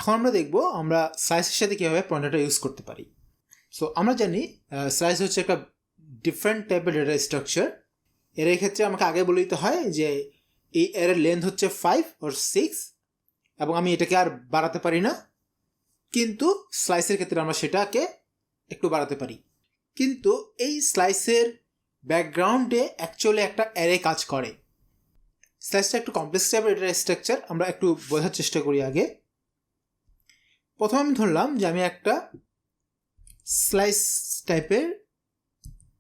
এখন আমরা দেখব আমরা স্লাইসের সাথে কীভাবে পয়েন্টারটা ইউজ করতে পারি। সো আমরা জানি স্লাইস হচ্ছে একটা ডিফারেন্ট টাইপের ডেটা স্ট্রাকচার। এর ক্ষেত্রে আমাকে আগে বলে দিতে হয় যে এই এর লেন্থ হচ্ছে 5 or 6 এবং আমি এটাকে আর বাড়াতে পারি না, কিন্তু স্লাইসের ক্ষেত্রে আমরা সেটাকে একটু বাড়াতে পারি। কিন্তু এই স্লাইসের ব্যাকগ্রাউন্ডে অ্যাকচুয়ালি একটা অ্যারে কাজ করে। স্লাইসটা একটু কমপ্লেক্স টাইপের ডেটা স্ট্রাকচার, আমরা একটু বোঝার চেষ্টা করি আগে। প্রথমে আমি ধরলাম যে আমি একটা স্লাইস টাইপের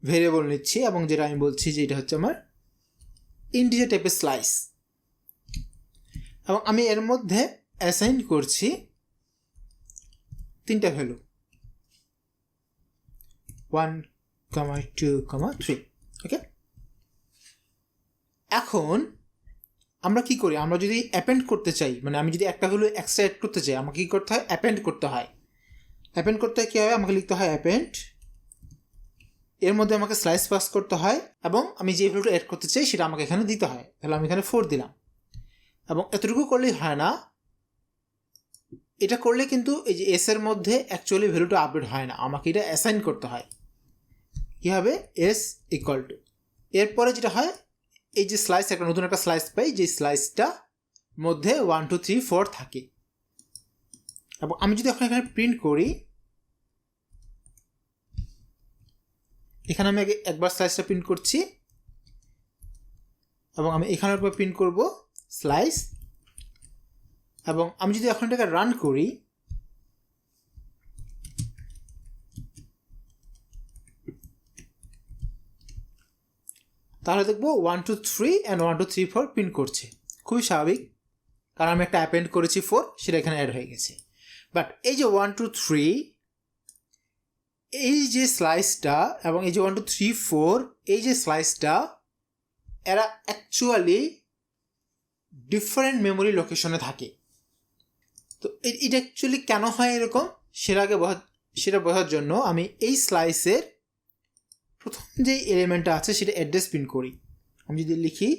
ভেরিয়েবল নিচ্ছি এবং যেটা আমি বলছি যে এটা হচ্ছে আমার ইন্টিজার টাইপের স্লাইস, এবং আমি এর মধ্যে অ্যাসাইন করছি 3টা ভ্যালু 1, 2, 3। ওকে, এখন আমরা কি করি, আমরা যদি অ্যাপেন্ড করতে চাই, মানে আমি যদি একটা ভ্যালু এক্সট্রা অ্যাড করতে চাই, আমাকে কী করতে হয়, অ্যাপেন্ড করতে হয়। অ্যাপেন্ড করতে কী হবে, আমাকে লিখতে হয় অ্যাপেন্ড, এর মধ্যে আমাকে স্লাইস পাস করতে হয় এবং আমি যে ভ্যালুটা অ্যাড করতে চাই সেটা আমাকে এখানে দিতে হয়। তাহলে আমি এখানে 4 দিলাম, এবং এতটুকু করলেই হয় না, এটা করলে কিন্তু এই যে এস এর মধ্যে অ্যাকচুয়ালি ভ্যালুটা আপডেট হয় না, আমাকে এটা অ্যাসাইন করতে হয়। কী হবে, এস ইকুয়াল টু, এরপরে যেটা হয় এই যে স্লাইস, একটা নতুন একটা স্লাইস পাই, যে স্লাইসটা মধ্যে 1, 2, 3, 4 থাকে। এবং আমি যদি এখন এখানে প্রিন্ট করি, এখানে আমি একবার স্লাইসটা প্রিন্ট করছি এবং আমি এখানে একবার প্রিন্ট করব স্লাইস, এবং আমি যদি এখন এটাকে রান করি, তাহলে দেখবো 1, 2, 3 and 1, 2, 3, 4 প্রিন্ট করছে। খুবই স্বাভাবিক, কারণ আমি একটা অ্যাপেন্ড করেছি 4, সেটা এখানে অ্যাড হয়ে গেছে। বাট এই যে 1, 2, 3 এই যে স্লাইসটা এবং এই যে 1, 2, 3, 4 এই যে স্লাইসটা, এরা অ্যাকচুয়ালি ডিফারেন্ট মেমোরি লোকেশনে থাকে। তো এটা অ্যাকচুয়ালি কেন হয় এরকম, সেটা বোঝার জন্য আমি এই স্লাইসের প্রথম যে এলিমেন্টটা আছে সেটা অ্যাড্রেস প্রিন্ট করি। আমি যদি লিখি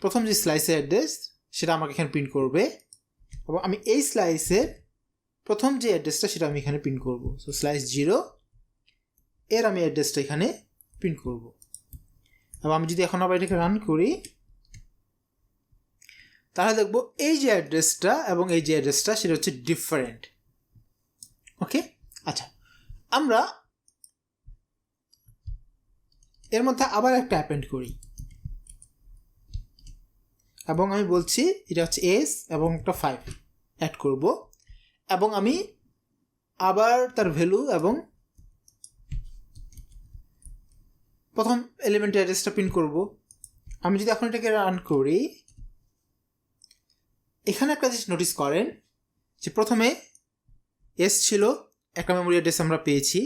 প্রথম যে স্লাইসের অ্যাড্রেস, সেটা আমাকে এখানে প্রিন্ট করবে, এবং আমি এই স্লাইসের প্রথম যে অ্যাড্রেসটা সেটা আমি এখানে প্রিন্ট করব। সো স্লাইস 0 এর আমি অ্যাড্রেসটা এখানে প্রিন্ট করব। এবং আমি যদি এখন আবার এটাকে রান করি, তাহলে দেখবো এই যে অ্যাড্রেসটা এবং এই যে অ্যাড্রেসটা সেটা হচ্ছে ডিফারেন্ট। ওকে, আচ্ছা, আমরা এর মধ্যে আবার একটা অ্যাপেন্ড করি এবং আমি বলছি এটা হচ্ছে এস এবং একটা 5 অ্যাড করব, এবং আমি আবার তার ভ্যালু এবং প্রথম এলিমেন্টের অ্যাড্রেসটা প্রিন্ট করব। আমি যদি এখন এটাকে রান করি, এখানে একটা জিনিস নোটিস করেন যে প্রথমে এস ছিল, একটা মেমোরি অ্যাড্রেস আমরা পেয়েছি,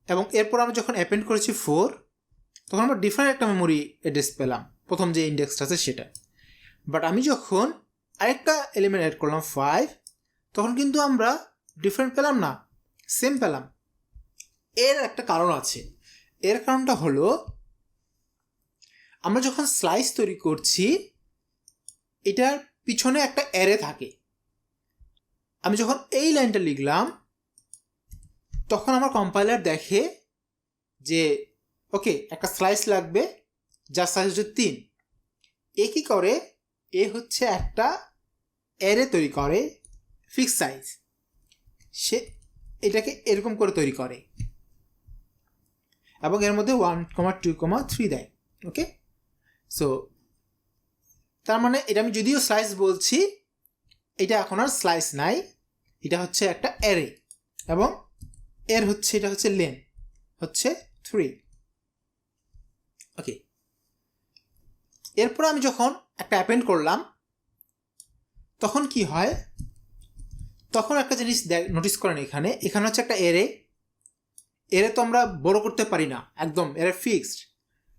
এবং এরপর আমরা যখন অ্যাপেন্ড করেছি 4, তখন আমরা ডিফারেন্ট একটা মেমোরি অ্যাড্রেস পেলাম, প্রথম যে ইন্ডেক্সটা আছে সেটা। বাট আমি যখন আরেকটা এলিমেন্ট অ্যাড করলাম 5, তখন কিন্তু আমরা ডিফারেন্ট পেলাম না, সেম পেলাম। এর একটা কারণ আছে। এর কারণটা হলো, আমরা যখন স্লাইস তৈরি করছি এটার পিছনে একটা অ্যারে থাকে। আমি যখন এই লাইনটা লিখলাম, তখন আমার কম্পাইলার দেখে যে ওকে একটা স্লাইস লাগবে যার সাইজ হচ্ছে 3। এ কী করে, এ হচ্ছে একটা অ্যারে তৈরি করে ফিক্স সাইজ, সে এটাকে এরকম করে তৈরি করে এবং এর মধ্যে 1, 2, 3 দেয়। ওকে, সো তার মানে এটা আমি যদিও স্লাইস বলছি, এটা এখন আর স্লাইস নাই, এটা হচ্ছে একটা অ্যারে, এবং এর হচ্ছে এটা হচ্ছে লেন হচ্ছে 3। ওকে, এরপর আমি যখন একটা অ্যাপেন্ড করলাম, তখন কি হয়, তখন একটা জিনিস নোটিস করেন, এখানে হচ্ছে একটা এরে তো আমরা বড় করতে পারি না, একদম এরে ফিক্সড।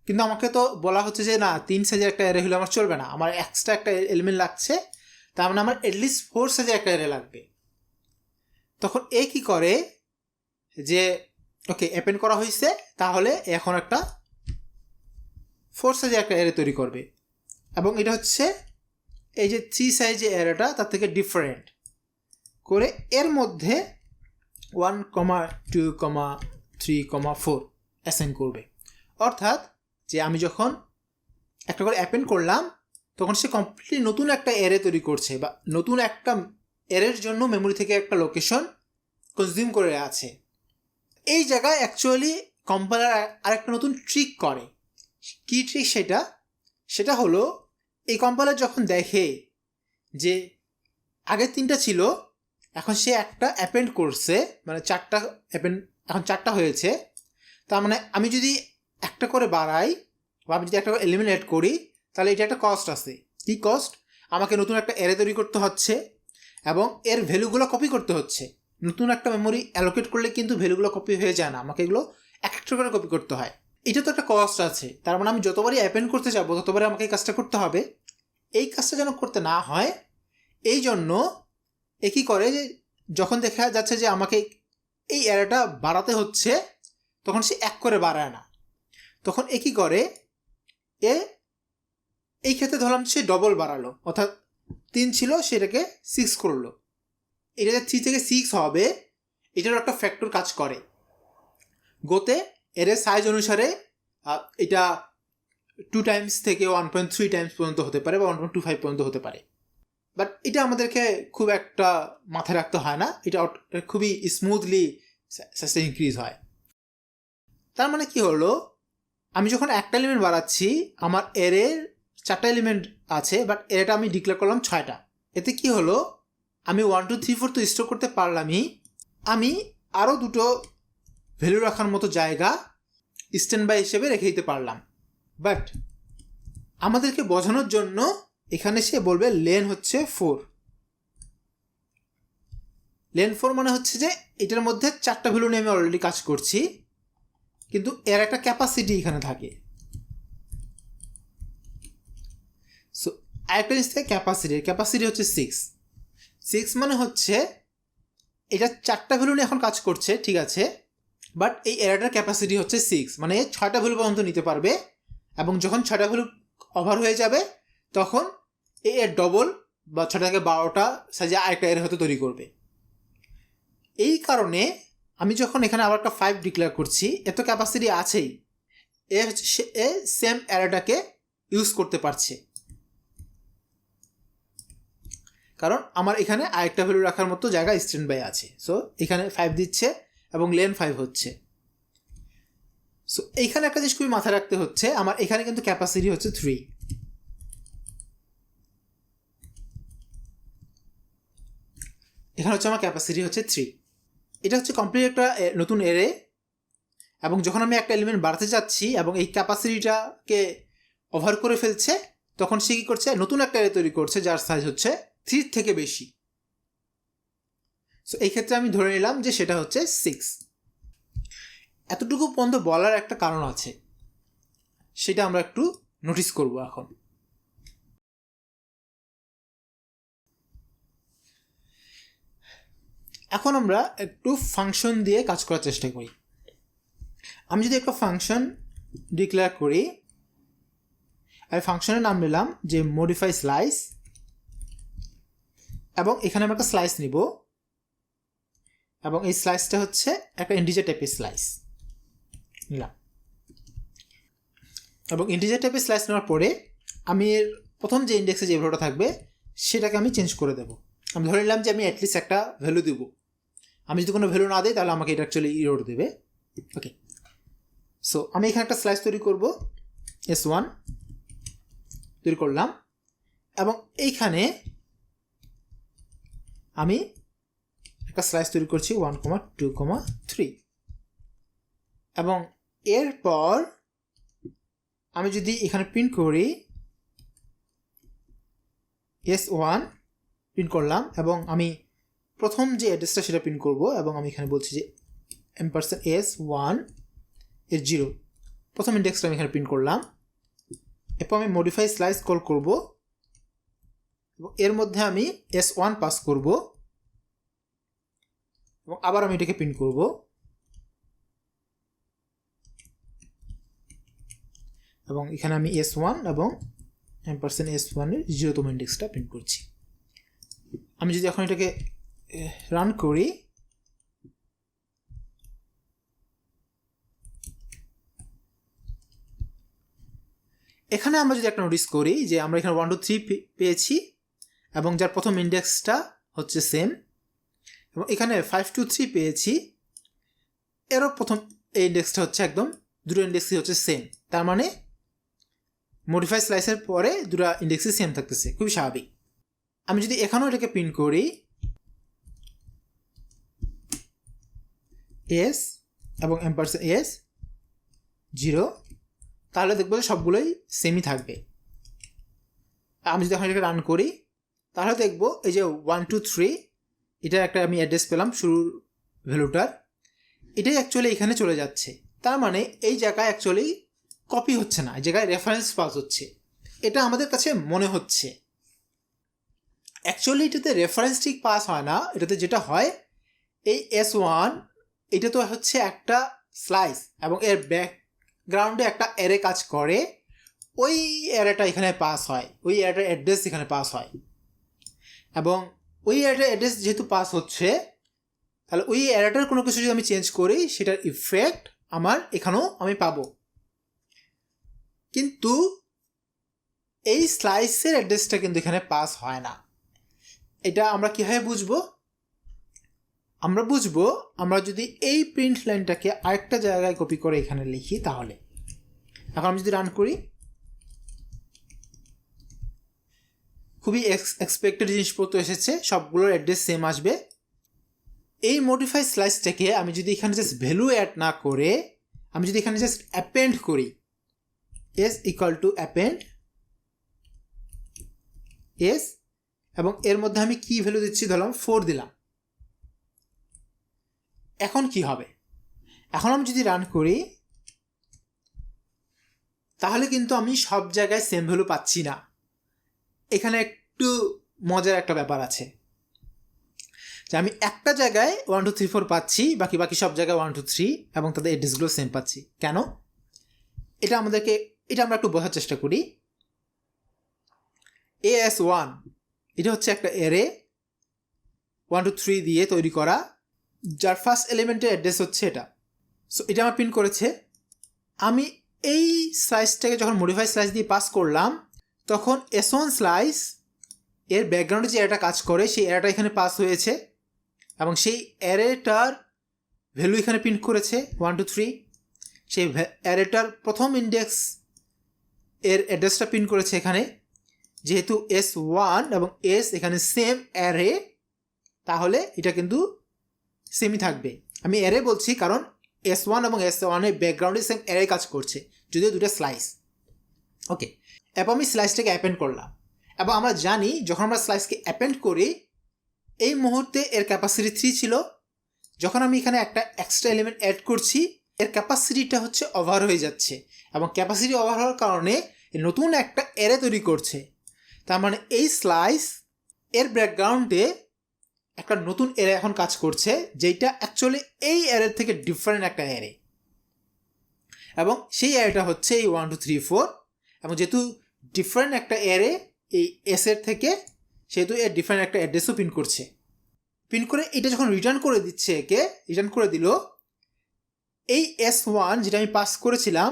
কিন্তু আমাকে তো বলা হচ্ছে যে না, 3 সাইজের একটা এরে হলে আমার চলবে না, আমার এক্সট্রা একটা এলিমেন্ট লাগছে, তার মানে আমার অ্যাটলিস্ট 4 সাইজের একটা এরে লাগবে। তখন এ কি করে যে ওকে অ্যাপেন্ড করা হয়েছে, তাহলে এখন একটা 4 সাইজের একটা এরে তৈরি করবে, এবং এটা হচ্ছে এই যে 3 সাইজের অ্যারেটা তার থেকে ডিফারেন্ট করে এর মধ্যে 1, 2, 3, 4 অ্যাসাইন করবে। অর্থাৎ যে আমি যখন একটা করে অ্যাপেন্ড করলাম তখন সে কমপ্লিটলি নতুন একটা অ্যারে তৈরি করছে বা নতুন একটা অ্যারের জন্য মেমোরি থেকে একটা লোকেশন কনজিউম করে আছে। এই জায়গায় অ্যাকচুয়ালি কম্পাইলার আরেকটা নতুন ট্রিক করে। কী ট্রিক সেটা হলো এই কম্পাইলার যখন দেখে যে আগের 3টা ছিল, এখন সে একটা অ্যাপেন্ড করছে, মানে 4টা অ্যাপেন্ড, এখন 4টা হয়েছে, তার মানে আমি যদি একটা করে বাড়াই বা আমি যদি একটা করে এলিমেন্ট অ্যাড করি তাহলে এটা একটা কস্ট আছে। কি কস্ট? আমাকে নতুন একটা অ্যারে তৈরি করতে হচ্ছে এবং এর ভ্যালুগুলো কপি করতে হচ্ছে। নতুন একটা মেমোরি অ্যালোকেট করলে কিন্তু ভ্যালুগুলো কপি হয়ে যায় না, আমাকে এগুলো একটা করে কপি করতে হয়। এটা তো একটা কস্ট আছে। তার মানে আমি যতবারই অ্যাপেন্ড করতে যাবো ততবারই আমাকে এই কাজটা করতে হবে। এই কাজটা যেন করতে না হয় এই জন্য এ কী করে, যে যখন দেখা যাচ্ছে যে আমাকে এই অ্যারেটা বাড়াতে হচ্ছে তখন সে এক করে বাড়ায় না, তখন এ কী করে, এই ক্ষেত্রে ধরলাম সে ডবল বাড়ালো, অর্থাৎ 3 ছিল সেটাকে 6 করলো। এটা যে 3 থেকে 6 হবে এটারও একটা ফ্যাক্টর কাজ করে। গোতে এর সাইজ অনুসারে এটা 2 টাইমস থেকে 1.3 টাইমস পর্যন্ত হতে পারে বা 1.25 পর্যন্ত হতে পারে। বাট এটা আমাদেরকে খুব একটা মাথায় রাখতে হয় না, এটা খুবই স্মুথলি সাইজটা ইনক্রিজ হয়। তার মানে কি হলো, আমি যখন একটা এলিমেন্ট বাড়াচ্ছি আমার এরের 4টা এলিমেন্ট আছে, বাট এরটা আমি ডিক্লেয়ার করলাম 6টা। এতে কি হলো, আমি 1, 2, 3, 4 তো স্টোর করতে পারলামই, আমি আরও 2টো ভ্যালু রাখার মতো জায়গা স্ট্যান্ড বাই হিসেবে রেখে দিতে পারলাম। বাট আমাদেরকে বোঝানোর জন্য এখানে সে বলবে লেন হচ্ছে 4। লেন 4 মানে হচ্ছে যে এটার মধ্যে 4টা ভ্যালু নিয়ে আমি অলরেডি কাজ করছি, কিন্তু এর একটা ক্যাপাসিটি এখানে থাকে। সো আরেকটা জিনিস থেকে ক্যাপাসিটি হচ্ছে 6 মানে হচ্ছে এটা 4টা ভ্যালু নিয়ে এখন কাজ করছে, ঠিক আছে, বাট এই এরাটার ক্যাপাসিটি হচ্ছে 6, মানে 6টা ভ্যালু পর্যন্ত নিতে পারবে এবং যখন 6টা ভ্যালু ওভার হয়ে যাবে তখন এর ডবল বা 6 থেকে 12টা সাইজে আরেকটা এর হয়তো তৈরি করবে। এই কারণে আমি যখন এখানে আবার একটা 5 ডিক্লেয়ার করছি, এত ক্যাপাসিটি আছেই, এ সেম অ্যারেটাকে ইউজ করতে পারছে, কারণ আমার এখানে আরেকটা ভ্যালু রাখার মতো জায়গা স্ট্যান্ড বাই আছে। সো এখানে 5 দিচ্ছে এবং লেন 5 হচ্ছে। সো এইখানে একটা জিনিস খুবই মাথায় রাখতে হচ্ছে, আমার এখানে কিন্তু ক্যাপাসিটি হচ্ছে 3। এখানে হচ্ছে আমার ক্যাপাসিটি হচ্ছে 3। এটা হচ্ছে কমপ্লিট একটা নতুন এরে, এবং যখন আমি একটা এলিমেন্ট বাড়াতে যাচ্ছি এবং এই ক্যাপাসিটিটাকে ওভার করে ফেলছে তখন সে কী করছে, নতুন একটা এরে তৈরি করছে যার সাইজ হচ্ছে 3 থেকে বেশি। সো এই ক্ষেত্রে আমি ধরে নিলাম যে সেটা হচ্ছে 6। এতটুকু পর্যন্ত বলার একটা কারণ আছে, সেটা আমরা একটু নোটিস করব এখন। এখন আমরা একটু ফাংশন দিয়ে কাজ করার চেষ্টা করি। আমি যদি একটা ফাংশন ডিক্লেয়ার করি, আমি ফাংশনের নাম নিলাম যে মডিফাই স্লাইস, এবং এখানে আমরা একটা স্লাইস নিব এবং এই স্লাইসটা হচ্ছে একটা ইন্টিজার টাইপের স্লাইস নিলাম। এবং ইন্টিজার টাইপের স্লাইস নেওয়ার পরে আমি এর প্রথম যে ইন্ডেক্সে যে ভ্যালুটা থাকবে সেটাকে আমি চেঞ্জ করে দেবো। আমি ধরে নিলাম যে আমি অ্যাটলিস্ট একটা ভ্যালু দেবো, আমি যদি কোনো ভ্যালু না দিই তাহলে আমাকে এটা অ্যাকচুয়ালি ইরর দেবে। ওকে, সো আমি এখানে একটা স্লাইস তৈরি করব, S1 তৈরি করলাম, এবং এইখানে আমি একটা স্লাইস তৈরি করছি 1, 2, 3, এবং এরপর আমি যদি এখানে প্রিন্ট করি S1 প্রিন্ট করলাম, এবং আমি প্রথম যে অ্যাড্রেসটা সেটা প্রিন্ট করব, এবং আমি এখানে বলছি যে $S1 এর 0 প্রথম ইন্ডেক্সটা আমি এখানে প্রিন্ট করলাম। এরপর আমি মডিফাই স্লাইস কল করব এবং এর মধ্যে আমি S1 পাস করব এবং আবার আমি এটাকে প্রিন্ট করব, এবং এখানে আমি S1 এবং %s1 এর 0তম ইন্ডেক্সটা প্রিন্ট করছি। আমি যদি এখন এটাকে রান করি, এখানে আমরা যদি একটা নোটিস করি যে আমরা এখানে 1 2 3 পেয়েছি এবং যার প্রথম ইন্ডেক্সটা হচ্ছে সেম, এবং এখানে 5 2 3 পেয়েছি, এরও প্রথম এই ইন্ডেক্সটা হচ্ছে একদম দুটো ইন্ডেক্সই হচ্ছে সেম। তার মানে মডিফাই স্লাইসের পরে দুটো ইন্ডেক্সই সেম থাকতেছে, খুবই স্বাভাবিক। আমি যদি এখানেও এটাকে প্রিন্ট করি এস এবং %s 0, তাহলে দেখবো যে সবগুলোই সেমই থাকবে। আমি যদি এখন এটাকে রান করি তাহলে দেখবো এই যে 1 2 3 এটা একটা আমি অ্যাড্রেস পেলাম শুরুর ভ্যালুটার, এটাই অ্যাকচুয়ালি এখানে চলে যাচ্ছে। তার মানে এই জায়গায় অ্যাকচুয়ালি কপি হচ্ছে না, এই জায়গায় রেফারেন্স পাস হচ্ছে, এটা আমাদের কাছে মনে হচ্ছে। অ্যাকচুয়ালি এটাতে রেফারেন্স ঠিক পাস হয় না, এটাতে যেটা হয় এই S1 এটা তো হচ্ছে একটা স্লাইস এবং এর ব্যাকগ্রাউন্ডে একটা অ্যারে কাজ করে, ওই অ্যারেটা এখানে পাস হয়, ওই অ্যারেটার অ্যাড্রেস এখানে পাস হয়, এবং ওই অ্যারেটার অ্যাড্রেস যেহেতু পাস হচ্ছে তাহলে ওই অ্যারেটার কোনো কিছু যদি আমি চেঞ্জ করি সেটার ইফেক্ট আমার এখানেও আমি পাবো। কিন্তু এই স্লাইসের অ্যাড্রেসটা কিন্তু এখানে পাস হয় না। এটা আমরা কীভাবে বুঝবো? আমরা বুঝবো আমরা যদি এই প্রিন্ট লাইনটাকে আরেকটা জায়গায় কপি করে এখানে লিখি তাহলে। এখন আমি যদি রান করি, খুবই এক্সপেক্টেড জিনিসপত্র এসেছে, সবগুলোর অ্যাড্রেস সেম আসবে। এই মডিফাই স্লাইসটাকে আমি যদি এখানে জাস্ট ভ্যালু অ্যাড না করে আমি যদি এখানে জাস্ট অ্যাপেন্ড করি, s equal to append s, এবং এর মধ্যে আমি কি ভ্যালু দিচ্ছি, ধরলাম 4 দিলাম। এখন কি হবে? এখন আমি যদি রান করি তাহলে কিন্তু আমি সব জায়গায় সেম ভ্যালু পাচ্ছি না। এখানে একটু মজার একটা ব্যাপার আছে যে আমি একটা জায়গায় 1 2 3 4 পাচ্ছি, বাকি সব জায়গায় 1 2 3 এবং তাদের অ্যাড্রেসগুলো সেম পাচ্ছি। কেন? এটা আমরা একটু বোঝার চেষ্টা করি। AS1 এটা হচ্ছে একটা অ্যারে 1 2 3 দিয়ে তৈরি করা, যার ফার্স্ট এলিমেন্টের অ্যাড্রেস হচ্ছে এটা। সো এটা আমার প্রিন্ট করেছে। আমি এই স্লাইসটাকে যখন মডিফাই স্লাইস দিয়ে পাস করলাম তখন S1 স্লাইস এর ব্যাকগ্রাউন্ডে যে অ্যারেটা কাজ করে সেই অ্যারেটা এখানে পাস হয়েছে এবং সেই অ্যারেটার ভ্যালু এখানে প্রিন্ট করেছে 1 2 3। সেই অ্যারেটার প্রথম ইন্ডেক্স এর অ্যাড্রেসটা প্রিন্ট করেছে এখানে। যেহেতু S1 এবং S এখানে সেম অ্যারে, তাহলে এটা কিন্তু সেমই থাকবে। আমি অ্যারে বলছি কারণ S1 এবং S1 এর ব্যাকগ্রাউন্ডে সেম অ্যারে কাজ করছে, যদিও দুটো স্লাইস। ওকে, এরপর আমি স্লাইসটাকে অ্যাপেন্ড করলাম এবং আমরা জানি যখন আমরা স্লাইসকে অ্যাপেন্ড করি এই মুহূর্তে এর ক্যাপাসিটি 3 ছিল। যখন আমি এখানে একটা এক্সট্রা এলিমেন্ট অ্যাড করছি এর ক্যাপাসিটিটা হচ্ছে ওভার হয়ে যাচ্ছে, এবং ক্যাপাসিটি ওভার হওয়ার কারণে নতুন একটা অ্যারে তৈরি করছে। তার মানে এই স্লাইস এর ব্যাকগ্রাউন্ডে একটা নতুন অ্যারে এখন কাজ করছে, যেটা অ্যাকচুয়ালি এই অ্যারের থেকে ডিফারেন্ট একটা অ্যারে, এবং সেই অ্যারেটা হচ্ছে এই 1 2 3 4। এবং যেহেতু ডিফারেন্ট একটা অ্যারে এই এস এর থেকে, সেহেতু এর ডিফারেন্ট একটা অ্যাড্রেসও প্রিন্ট করছে। প্রিন্ট করে এটা যখন রিটার্ন করে দিচ্ছে, রিটার্ন করে দিল এই S1 যেটা আমি পাস করেছিলাম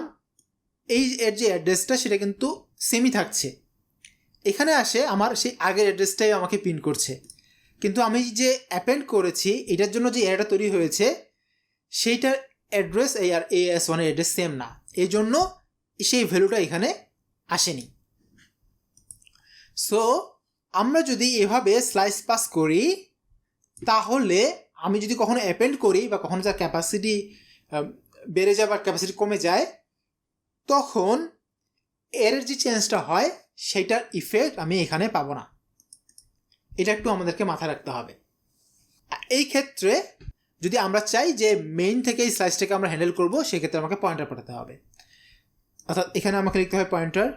এই এর যে অ্যাড্রেসটা সেটা কিন্তু সেমই থাকছে। এখানে আসে আমার সেই আগের অ্যাড্রেসটাই আমাকে প্রিন্ট করছে, কিন্তু আমি যে অ্যাপেন্ড করেছি এটার জন্য যে অ্যারেটা তৈরি হয়েছে সেইটার অ্যাড্রেস এই আর AS1 এর অ্যাড্রেস সেম না, এই জন্য সেই ভ্যালুটা এখানে আসেনি। সো আমরা যদি এভাবে স্লাইস পাস করি তাহলে আমি যদি কখনো অ্যাপেন্ড করি বা কখনো যার ক্যাপাসিটি বেড়ে যায় বা ক্যাপাসিটি কমে যায়, তখন এর যে চেঞ্জটা হয় সেইটার ইফেক্ট আমি এখানে পাবো না। এটা একটু আমাদেরকে মাথায় রাখতে হবে। এই ক্ষেত্রে যদি আমরা চাই যে মেইন থেকে এই স্লাইসটাকে আমরা হ্যান্ডেল করবো, সেক্ষেত্রে আমাকে পয়েন্টার পাঠাতে হবে। অর্থাৎ এখানে আমাকে লিখতে হবে পয়েন্টার,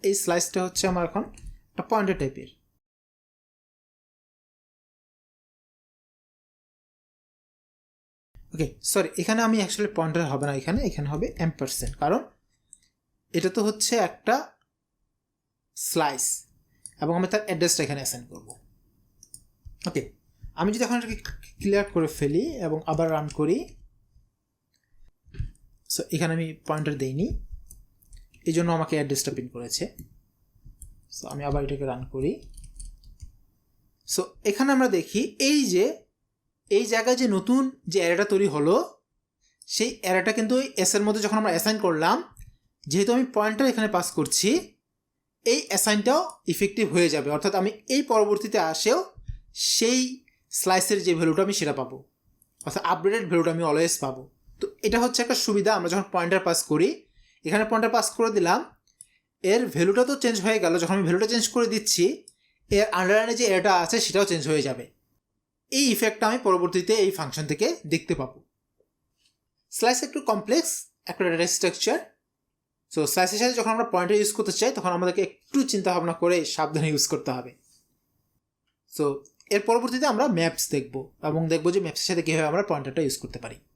এই স্লাইসটা হচ্ছে আমার এখন একটা পয়েন্টার টাইপের। ওকে সরি, এখানে আমি অ্যাকচুয়ালি পয়েন্টার হবে না, এখানে হবে %, কারণ এটা তো হচ্ছে একটা স্লাইস এবং আমি তার অ্যাড্রেসটা এখানে অ্যাসাইন করব। ওকে, আমি যদি এখন এটাকে ক্লিয়ার করে ফেলি এবং আবার রান করি, সো এখানে আমি পয়েন্টার দেইনি, এই জন্য আমাকে অ্যাড্রেসটা প্রিন্ট করেছে। সো আমি আবার এটাকে রান করি। সো এখানে আমরা দেখি এই জায়গায় যে নতুন যে অ্যারেটা তৈরি হলো, সেই অ্যারেটা কিন্তু ওই এস এর মধ্যে যখন আমরা অ্যাসাইন করলাম, যেহেতু আমি পয়েন্টার এখানে পাস করছি, এই অ্যাসাইনটাও ইফেক্টিভ হয়ে যাবে, অর্থাৎ আমি এই পরবর্তীতে আসেও সেই স্লাইসের যে ভ্যালুটা আমি সেটা পাবো, অর্থাৎ আপডেটেড ভ্যালুটা আমি অলওয়েজ পাবো। তো এটা হচ্ছে একটা সুবিধা, আমরা যখন পয়েন্টার পাস করি, এখানে পয়েন্টার পাস করে দিলাম, এর ভ্যালুটা তো চেঞ্জ হয়ে গেল, যখন আমি ভ্যালুটা চেঞ্জ করে দিচ্ছি এর আন্ডারলাইনে যে এরটা আছে সেটাও চেঞ্জ হয়ে যাবে। এই ইফেক্টটা আমি পরবর্তীতে এই ফাংশন থেকে দেখতে পাবো। স্লাইস একটু কমপ্লেক্স একটা ডেটা স্ট্রাকচার। সো স্লাইসের সাথে যখন আমরা পয়েন্টার ইউজ করতে চাই, তখন আমাদেরকে একটু চিন্তা ভাবনা করে সাবধানে ইউজ করতে হবে। সো এর পরবর্তীতে আমরা ম্যাপস দেখব এবং দেখব যে ম্যাপসের সাথে কীভাবে আমরা পয়েন্টারটা ইউজ করতে পারি।